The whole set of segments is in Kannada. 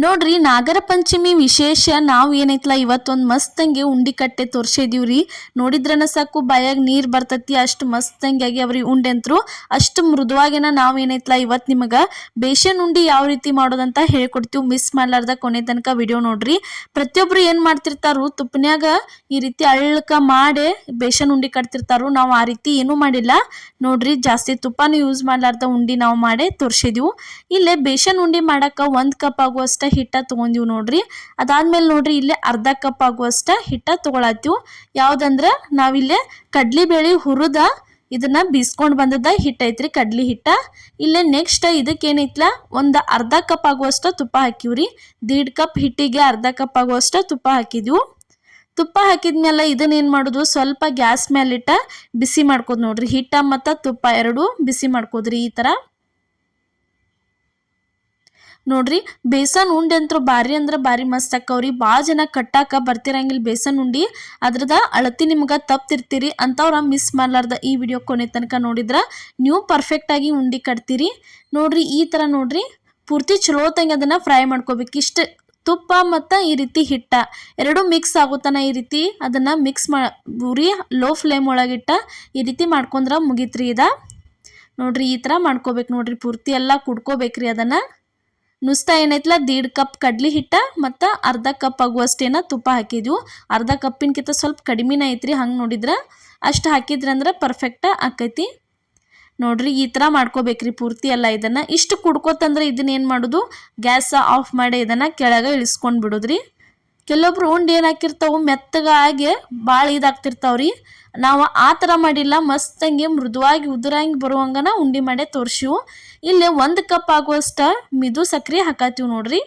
ನೋಡ್ರಿ ನಾಗರ ಪಂಚಮಿ ವಿಶೇಷ ನಾವು ಏನೈತಲ್ಲ ಇವತ್ತೊಂದು ಮಸ್ತಂಗೆ ಉಂಡಿ ಕಟ್ಟೆ ತೋರ್ಸಿದೀವ್ರಿ. ನೋಡಿದ್ರನ ಸಾಕು ಬಾಯಾಗ ನೀರು ಬರ್ತತಿ, ಅಷ್ಟು ಮಸ್ತಂಗೆ ಆಗ್ಯಾವ್ರಿ ಉಂಡೆ ಅಂತರು. ಅಷ್ಟು ಮೃದುವಾಗಿನ ನಾವು ಏನೈತಲ್ಲ ಇವತ್ತು ನಿಮಗೆ ಬೇಸನ್ ಉಂಡಿ ಯಾವ ರೀತಿ ಮಾಡೋದಂತ ಹೇಳ್ಕೊಡ್ತೀವಿ. ಮಿಸ್ ಮಾಡ್ಲಾರ್ದ ಕೊನೆ ತನಕ ವಿಡಿಯೋ ನೋಡ್ರಿ. ಪ್ರತಿಯೊಬ್ರು ಏನು ಮಾಡ್ತಿರ್ತಾರು, ತುಪ್ಪನ್ಯಾಗ ಈ ರೀತಿ ಅಳ್ಳಕ ಮಾಡಿ ಬೇಸನ್ ಉಂಡಿ ಕಟ್ತಿರ್ತಾರು. ನಾವು ಆ ರೀತಿ ಏನೂ ಮಾಡಿಲ್ಲ ನೋಡ್ರಿ. ಜಾಸ್ತಿ ತುಪ್ಪನೂ ಯೂಸ್ ಮಾಡ್ಲಾರ್ದ ಉಂಡಿ ನಾವು ಮಾಡಿ ತೋರ್ಸಿದೀವಿ. ಇಲ್ಲೇ ಬೇಸನ್ ಉಂಡಿ ಮಾಡಕ್ಕೆ 1 ಕಪ್ ಆಗುವಷ್ಟು ಹಿಟ್ಟ ತಗೊಂಡಿವ್ ನೋಡ್ರಿ. ಅದಾದ್ಮೇಲೆ ನೋಡ್ರಿ ಇಲ್ಲೇ ಅರ್ಧ ಕಪ್ ಆಗುವಷ್ಟ ಹಿಟ್ಟ ತಗೊಳತ್ತೀವಿ. ಯಾವ್ದಂದ್ರ ನಾವಿಲ್ಲೇ ಕಡ್ಲಿ ಬೇಳೆ ಹುರಿದ ಇದನ್ನ ಬೀಸ್ಕೊಂಡ್ ಬಂದದ ಹಿಟ್ಟ ಐತ್ರಿ, ಕಡ್ಲಿ ಹಿಟ್ಟ. ಇಲ್ಲೇ ನೆಕ್ಸ್ಟ್ ಇದಕ್ಕೆ ಏನೈತ್ಲ ಒಂದು ಅರ್ಧ ಕಪ್ ಆಗುವಷ್ಟ ತುಪ್ಪ ಹಾಕಿವ್ರಿ. 1.5 ಕಪ್ ಹಿಟ್ಟಿಗೆ ಅರ್ಧ ಕಪ್ ಆಗುವಷ್ಟ ತುಪ್ಪ ಹಾಕಿದ್ವು. ತುಪ್ಪ ಹಾಕಿದ್ಮೇಲೆ ಇದನ್ನ ಏನ್ ಮಾಡೋದು, ಸ್ವಲ್ಪ ಗ್ಯಾಸ್ ಮೇಲಿಟ್ಟ ಬಿಸಿ ಮಾಡ್ಕೋದ್ ನೋಡ್ರಿ. ಹಿಟ್ಟ ಮತ್ತು ತುಪ್ಪ ಎರಡೂ ಬಿಸಿ ಮಾಡ್ಕೋದ್ರಿ. ಈ ತರ ನೋಡ್ರಿ ಬೇಸನ್ ಉಂಡೆ ಅಂತೂ ಭಾರಿ ಅಂದ್ರೆ ಭಾರಿ ಮಸ್ತ್ ಆಕ್ಕವ್ರಿ. ಭಾಳ ಜನ ಕಟ್ಟಾಕ ಬರ್ತಿರಂಗಿಲ್ಲ ಬೇಸನ್ ಉಂಡಿ, ಅದ್ರದ ಅಳತಿ ನಿಮ್ಗೆ ತಪ್ತಿರ್ತೀರಿ ಅಂತವ್ರ ಮಿಸ್ ಮಾಡ್ಲಾರ್ದ ಈ ವಿಡಿಯೋ ಕೊನೆ ತನಕ ನೋಡಿದ್ರ ನೀವು ಪರ್ಫೆಕ್ಟಾಗಿ ಉಂಡಿ ಕಟ್ತೀರಿ ನೋಡ್ರಿ. ಈ ಥರ ನೋಡ್ರಿ ಪೂರ್ತಿ ಚಲೋ ತಂಗ ಅದನ್ನು ಫ್ರೈ ಮಾಡ್ಕೋಬೇಕು. ಇಷ್ಟು ತುಪ್ಪ ಮತ್ತು ಈ ರೀತಿ ಹಿಟ್ಟ ಎರಡೂ ಮಿಕ್ಸ್ ಆಗುತ್ತಾನ ಈ ರೀತಿ ಅದನ್ನು ಮಿಕ್ಸ್ ಉರಿ ಲೋ ಫ್ಲೇಮ್ ಒಳಗಿಟ್ಟ ಈ ರೀತಿ ಮಾಡ್ಕೊಂಡ್ರೆ ಮುಗೀತ್ರಿ. ನೋಡ್ರಿ ಈ ಥರ ಮಾಡ್ಕೋಬೇಕು ನೋಡ್ರಿ. ಪೂರ್ತಿ ಎಲ್ಲ ಕುಡ್ಕೋಬೇಕ್ರಿ. ಅದನ್ನು ನುಸ್ತಾ ಏನೈತಲ್ಲ 1.5 ಕಪ್ ಕಡ್ಲಿ ಹಿಟ್ಟ ಮತ್ತು ಅರ್ಧ ಕಪ್ ಆಗುವಷ್ಟೇನ ತುಪ್ಪ ಹಾಕಿದ್ವು. ಅರ್ಧ ಕಪ್ಪಿನಕಿಂತ ಸ್ವಲ್ಪ ಕಡಿಮೆನೇ ಐತ್ರಿ. ಹಂಗೆ ನೋಡಿದ್ರೆ ಅಷ್ಟು ಹಾಕಿದ್ರಂದ್ರೆ ಪರ್ಫೆಕ್ಟ ಆಕೈತಿ ನೋಡ್ರಿ. ಈ ಥರ ಮಾಡ್ಕೋಬೇಕ್ರಿ ಪೂರ್ತಿ ಎಲ್ಲ. ಇದನ್ನು ಇಷ್ಟು ಕುಡ್ಕೋತಂದ್ರೆ ಇದನ್ನೇನು ಮಾಡೋದು, ಗ್ಯಾಸ್ ಆಫ್ ಮಾಡಿ ಇದನ್ನು ಕೆಳಗೆ ಇಳಿಸ್ಕೊಂಡು ಬಿಡೋದ್ರಿ. ಕೆಲವೊಬ್ರು ಉಂಡು ಏನು ಹಾಕಿರ್ತಾವೆ ಮೆತ್ತಗಾಗಿ ಭಾಳ ಇದಾಗ್ತಿರ್ತಾವ್ರಿ. ನಾವು ಆ ಥರ ಮಾಡಿಲ್ಲ, ಮಸ್ತಂಗೆ ಮೃದುವಾಗಿ ಉದುರಂಗೆ ಬರುವಂಗನ ಉಂಡಿ ಮಾಡೇ ತೋರಿಸಿವು. ಇಲ್ಲೇ 1 ಕಪ್ ಆಗುವಷ್ಟ ಮಿದು ಸಕ್ರೆ ಹಾಕತ್ತೀವಿ ನೋಡ್ರಿ.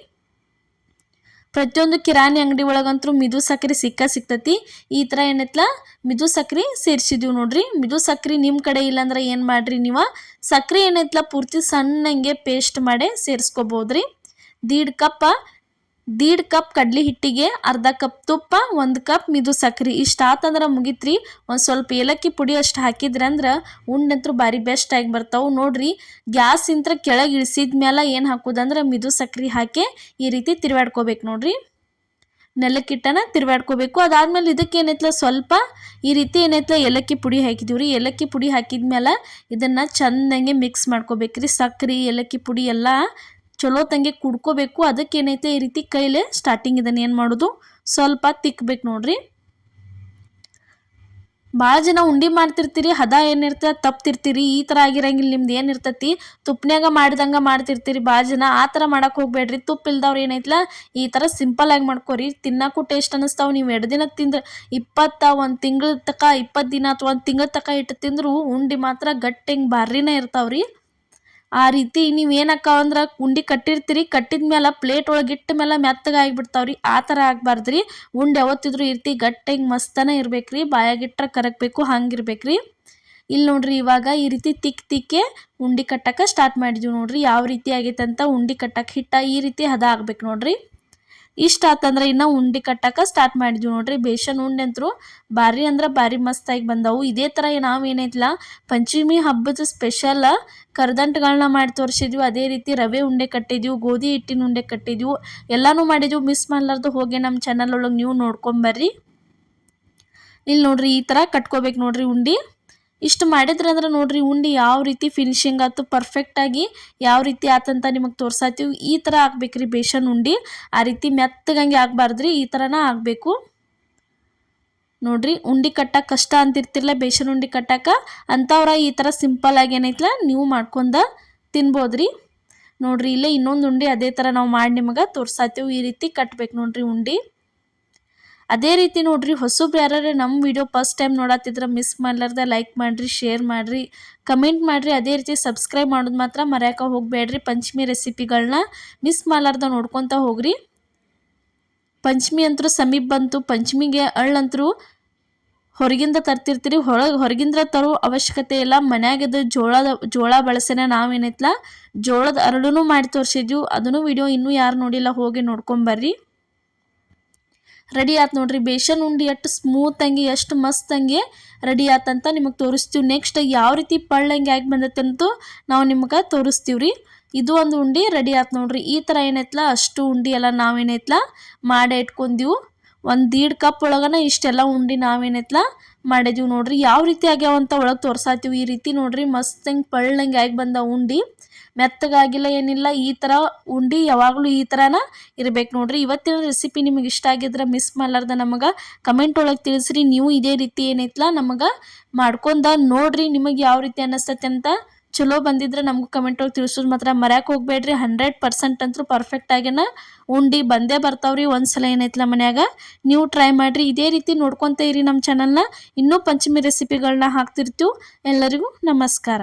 ಪ್ರತಿಯೊಂದು ಕಿರಾಣಿ ಅಂಗಡಿ ಒಳಗಂತೂ ಮಿದು ಸಕ್ರೆ ಸಿಗ್ತತಿ. ಈ ಥರ ಏನೈತ್ಲ ಮಿದು ಸಕ್ರೆ ಸೇರಿಸಿದೀವಿ ನೋಡ್ರಿ. ಮಿದು ಸಕ್ರೆ ನಿಮ್ಮ ಕಡೆ ಇಲ್ಲಾಂದ್ರೆ ಏನು ಮಾಡ್ರಿ, ನೀವು ಸಕ್ರೆ ಏನೈತ್ಲ ಪೂರ್ತಿ ಸಣ್ಣಂಗೆ ಪೇಸ್ಟ್ ಮಾಡಿ ಸೇರಿಸ್ಕೋಬೋದ್ರಿ. 1.5 ಕಪ್ ಕಡ್ಲಿ ಹಿಟ್ಟಿಗೆ ಅರ್ಧ ಕಪ್ ತುಪ್ಪ, 1 ಕಪ್ ಮಿದು ಸಕ್ರೆ ಇಷ್ಟ ಆತಂದ್ರೆ ಮುಗಿತ್ರಿ. ಒಂದು ಸ್ವಲ್ಪ ಏಲಕ್ಕಿ ಪುಡಿ ಅಷ್ಟು ಹಾಕಿದ್ರಂದ್ರೆ ಉಂಡಂತೂ ಭಾರಿ ಬೆಸ್ಟ್ ಆಗಿ ಬರ್ತಾವೆ ನೋಡ್ರಿ. ಗ್ಯಾಸ್ ಇಂತ್ರ ಕೆಳಗೆ ಇಳಿಸಿದ್ಮೇಲೆ ಏನು ಹಾಕೋದಂದ್ರೆ ಮಿದು ಸಕ್ರೆ ಹಾಕಿ ಈ ರೀತಿ ತಿರುವಾಡ್ಕೋಬೇಕು ನೋಡ್ರಿ. ನೆಲಕ್ಕಿಟ್ಟನ ತಿರುವಾಡ್ಕೋಬೇಕು. ಅದಾದ್ಮೇಲೆ ಇದಕ್ಕೆ ಏನೈತ್ಲ ಸ್ವಲ್ಪ ಈ ರೀತಿ ಏನೈತ್ಲ ಏಲಕ್ಕಿ ಪುಡಿ ಹಾಕಿದೀವ್ರಿ. ಏಲಕ್ಕಿ ಪುಡಿ ಹಾಕಿದ್ಮೇಲೆ ಇದನ್ನು ಚೆಂದಂಗೆ ಮಿಕ್ಸ್ ಮಾಡ್ಕೋಬೇಕ್ರಿ. ಸಕ್ರೆ ಏಲಕ್ಕಿ ಪುಡಿ ಎಲ್ಲ ಚಲೋ ತಂಗೆ ಕುಡ್ಕೋಬೇಕು. ಅದಕ್ಕೆ ಏನೈತೆ ಈ ರೀತಿ ಕೈಲೇ ಸ್ಟಾರ್ಟಿಂಗ್ ಇದನ್ನು ಏನು ಮಾಡೋದು, ಸ್ವಲ್ಪ ತಿಕ್ಕಬೇಕು ನೋಡ್ರಿ. ಭಾಳ ಜನ ಉಂಡಿ ಮಾಡ್ತಿರ್ತೀರಿ, ಹದ ಏನಿರ್ತದೆ ತಪ್ತಿರ್ತೀರಿ. ಈ ಥರ ಆಗಿರಂಗಿಲ್ಲ. ನಿಮ್ದು ಏನಿರ್ತತಿ ತುಪ್ಪನ್ಯಾಗ ಮಾಡಿದಂಗೆ ಮಾಡ್ತಿರ್ತೀರಿ ಭಾಳ ಜನ. ಆ ಥರ ಮಾಡಕ್ಕೆ ಹೋಗ್ಬೇಡ್ರಿ. ತುಪ್ಪ ಇಲ್ದವ್ರು ಏನೈತಲ್ಲ ಈ ಥರ ಸಿಂಪಲ್ಲಾಗಿ ಮಾಡ್ಕೊರಿ. ತಿನ್ನಕ್ಕೂ ಟೇಸ್ಟ್ ಅನ್ನಿಸ್ತಾವೆ. ನೀವು 2 ದಿನ ತಿಂದ್ರೆ 1 ತಿಂಗಳ ತನಕ 20 ದಿನ ಅಥವಾ 1 ತಿಂಗಳ ತನಕ ಇಟ್ಟು ತಿಂದ್ರು ಉಂಡಿ ಮಾತ್ರ ಗಟ್ಟಿಂಗೆ ಭಾರಿನೇ ಇರ್ತಾವ್ರಿ. ಆ ರೀತಿ ನೀವು ಏನಕ್ಕಾವಂದ್ರೆ ಉಂಡಿ ಕಟ್ಟಿರ್ತೀರಿ, ಕಟ್ಟಿದ್ಮೇಲೆ ಪ್ಲೇಟ್ ಒಳಗೆ ಇಟ್ಟ ಮೇಲೆ ಮೆತ್ತಗೆ ಆಗಿಬಿಡ್ತಾವ್ರಿ. ಆ ಥರ ಆಗ್ಬಾರ್ದ್ರಿ. ಉಂಡೆ ಯಾವತ್ತಿದ್ರು ಈ ರೀತಿ ಗಟ್ಟಿಗೆ ಮಸ್ತನೇ ಇರ್ಬೇಕ್ರಿ. ಬಾಯಾಗಿಟ್ರೆ ಕರಗಬೇಕು, ಹಂಗಿರ್ಬೇಕ್ರಿ. ಇಲ್ಲಿ ನೋಡ್ರಿ ಇವಾಗ ಈ ರೀತಿ ತಿಕ್ಕೆ ಉಂಡಿ ಕಟ್ಟಕ್ಕೆ ಸ್ಟಾರ್ಟ್ ಮಾಡಿದ್ವಿ ನೋಡ್ರಿ. ಯಾವ ರೀತಿ ಆಗೈತೆ ಅಂತ ಉಂಡಿ ಕಟ್ಟಕ್ಕೆ ಹಿಟ್ಟ ಈ ರೀತಿ ಹದ ಆಗ್ಬೇಕು ನೋಡ್ರಿ. ಇಷ್ಟ ಆತಂದ್ರೆ ಇನ್ನು ಉಂಡಿ ಕಟ್ಟಕ್ಕೆ ಸ್ಟಾರ್ಟ್ ಮಾಡಿದ್ವಿ ನೋಡ್ರಿ. ಬೇಸನ್ ಉಂಡೆ ಅಂತೂ ಭಾರಿ ಅಂದ್ರೆ ಭಾರಿ ಮಸ್ತಾಗಿ ಬಂದವು. ಇದೇ ಥರ ನಾವು ಏನೈತಲ್ಲ ಪಂಚಮಿ ಹಬ್ಬದ ಸ್ಪೆಷಲ್ ಕರ್ದಂಟುಗಳನ್ನ ಮಾಡಿ ತೋರಿಸಿದ್ವಿ. ಅದೇ ರೀತಿ ರವೆ ಉಂಡೆ ಕಟ್ಟಿದ್ವಿ, ಗೋಧಿ ಹಿಟ್ಟಿನ ಉಂಡೆ ಕಟ್ಟಿದ್ವಿ, ಎಲ್ಲನೂ ಮಾಡಿದ್ವಿ. ಮಿಸ್ ಮಾಡ್ಲಾರ್ದು ಹೋಗಿ ನಮ್ಮ ಚಾನಲ್ ಒಳಗೆ ನೀವು ನೋಡ್ಕೊಂಬರ್ರಿ. ಇಲ್ಲಿ ನೋಡ್ರಿ ಈ ಥರ ಕಟ್ಕೋಬೇಕು ನೋಡ್ರಿ ಉಂಡಿ. ಇಷ್ಟು ಮಾಡಿದ್ರೆ ಅಂದ್ರೆ ನೋಡ್ರಿ ಉಂಡಿ ಯಾವ ರೀತಿ ಫಿನಿಶಿಂಗ್ ಆಯ್ತು ಪರ್ಫೆಕ್ಟಾಗಿ ಯಾವ ರೀತಿ ಆತಂತ ನಿಮಗೆ ತೋರ್ಸಾತೀವಿ. ಈ ಥರ ಆಗ್ಬೇಕ್ರಿ ಬೇಸನ್ ಉಂಡಿ. ಆ ರೀತಿ ಮೆತ್ತಗಂಗೆ ಆಗಬಾರ್ದ್ರಿ, ಈ ಥರನ ಆಗಬೇಕು ನೋಡ್ರಿ. ಉಂಡಿ ಕಟ್ಟಕ್ಕೆ ಕಷ್ಟ ಅಂತಿರ್ತಿರ್ಲ ಬೇಸನ್ ಉಂಡಿ ಕಟ್ಟಕ್ಕೆ, ಅಂಥವ್ರ ಈ ಥರ ಸಿಂಪಲ್ಲಾಗಿ ಏನೈತಲ್ಲ ನೀವು ಮಾಡ್ಕೊಂಡ ತಿನ್ಬೋದ್ರಿ ನೋಡ್ರಿ. ಇಲ್ಲೇ ಇನ್ನೊಂದು ಉಂಡಿ ಅದೇ ಥರ ನಾವು ಮಾಡಿ ನಿಮಗೆ ತೋರ್ಸಾತೀವಿ. ಈ ರೀತಿ ಕಟ್ಬೇಕು ನೋಡ್ರಿ ಉಂಡಿ. ಅದೇ ರೀತಿ ನೋಡ್ರಿ ಹೊಸಬ್ರು ಯಾರು ನಮ್ಮ ವಿಡಿಯೋ ಫಸ್ಟ್ ಟೈಮ್ ನೋಡತ್ತಿದ್ರೆ ಮಿಸ್ ಮಾಡ್ಲಾರ್ದೆ ಲೈಕ್ ಮಾಡಿರಿ, ಶೇರ್ ಮಾಡಿರಿ, ಕಮೆಂಟ್ ಮಾಡಿರಿ. ಅದೇ ರೀತಿ ಸಬ್ಸ್ಕ್ರೈಬ್ ಮಾಡೋದು ಮಾತ್ರ ಮರೆಯೋಕೆ ಹೋಗಬೇಡ್ರಿ. ಪಂಚಮಿ ರೆಸಿಪಿಗಳನ್ನ ಮಿಸ್ ಮಾಡ್ಲಾರ್ದ ನೋಡ್ಕೊತ ಹೋಗ್ರಿ. ಪಂಚಮಿ ಅಂತೂ ಸಮೀಪ ಬಂತು. ಪಂಚಮಿಗೆ ಅಳ್ಳಂತರೂ ಹೊರಗಿಂದ ತರ್ತಿರ್ತೀರಿ. ಹೊರಗಿಂದ ತರೋ ಅವಶ್ಯಕತೆ ಇಲ್ಲ. ಮನ್ಯಾಗದ ಜೋಳ ಬಳಸೇನೆ ನಾವೇನೈತಲ್ಲ ಜೋಳದ ಅರಳೂ ಮಾಡಿ ತೋರಿಸಿದ್ವಿ. ಅದನ್ನು ವಿಡಿಯೋ ಇನ್ನೂ ಯಾರು ನೋಡಿಲ್ಲ ಹೋಗಿ ನೋಡ್ಕೊಂಬರ್ರಿ. ರೆಡಿ ಆಯ್ತು ನೋಡ್ರಿ ಬೇಸನ್ ಉಂಡಿ. ಎಷ್ಟು ಸ್ಮೂತಂಗೆ ಎಷ್ಟು ಮಸ್ತಂಗೆ ರೆಡಿ ಆತಂತ ನಿಮಗೆ ತೋರಿಸ್ತೀವಿ. ನೆಕ್ಸ್ಟ್ ಯಾವ ರೀತಿ ಪಳ್ಳಂಗೆ ಆಗಿ ಬಂದತ್ತಂತೂ ನಾವು ನಿಮ್ಗೆ ತೋರಿಸ್ತೀವಿ ರೀ. ಇದು ಒಂದು ಉಂಡೆ ರೆಡಿ ಆಯ್ತು ನೋಡ್ರಿ. ಈ ಥರ ಏನೈತ್ಲ ಅಷ್ಟು ಉಂಡೆ ಎಲ್ಲ ನಾವೇನೈತ್ಲ ಮಾಡೇ ಇಟ್ಕೊಂಡೀವು. ಒಂದು 1.5 ಕಪ್ ಒಳಗನ ಇಷ್ಟೆಲ್ಲ ಉಂಡೆ ನಾವೇನೈತ್ಲ ಮಾಡಿದೀವಿ ನೋಡ್ರಿ. ಯಾವ ರೀತಿ ಆಗ್ಯಾವಂತ ಒಳಗೆ ತೋರ್ಸಾತೀವಿ. ಈ ರೀತಿ ನೋಡ್ರಿ ಮಸ್ತ್ ಹಿಂಗೆ ಪಳ್ಳಂಗೆ ಆಗಿ ಬಂದ ಉಂಡೆ, ಮೆತ್ತಗಾಗಿಲ್ಲ ಏನಿಲ್ಲ. ಈ ಥರ ಉಂಡೆ ಯಾವಾಗಲೂ ಈ ಥರನ ಇರ್ಬೇಕು ನೋಡ್ರಿ. ಇವತ್ತಿನ ರೆಸಿಪಿ ನಿಮಗೆ ಇಷ್ಟ ಆಗಿದ್ರೆ ಮಿಸ್ ಮಾಡಲಾರ್ದ ನಮಗೆ ಕಮೆಂಟ್ ಒಳಗೆ ತಿಳಿಸ್ರಿ. ನೀವು ಇದೇ ರೀತಿ ಏನೈತ್ಲ ನಮಗೆ ಮಾಡ್ಕೊಂಡ ನೋಡ್ರಿ, ನಿಮಗೆ ಯಾವ ರೀತಿ ಅನ್ನಿಸ್ತೈತೆ ಅಂತ. ಚಲೋ ಬಂದಿದ್ರೆ ನಮಗೂ ಕಮೆಂಟ್ ಒಳಗೆ ತಿಳಿಸೋದು ಮಾತ್ರ ಮರ್ಯಾಕೆ ಹೋಗ್ಬೇಡ್ರಿ. 100% ಅಂತೂ ಪರ್ಫೆಕ್ಟ್ ಆಗೇನ ಉಂಡೆ ಬಂದೇ ಬರ್ತಾವ್ರಿ. ಒಂದ್ಸಲ ಏನೈತ್ಲ ಮನ್ಯಾಗ ನೀವು ಟ್ರೈ ಮಾಡಿರಿ. ಇದೇ ರೀತಿ ನೋಡ್ಕೊತ ಇರಿ ನಮ್ಮ ಚಾನಲ್ನ. ಇನ್ನೂ ಪಂಚಮಿ ರೆಸಿಪಿಗಳನ್ನ ಹಾಕ್ತಿರ್ತೀವಿ. ಎಲ್ಲರಿಗೂ ನಮಸ್ಕಾರ.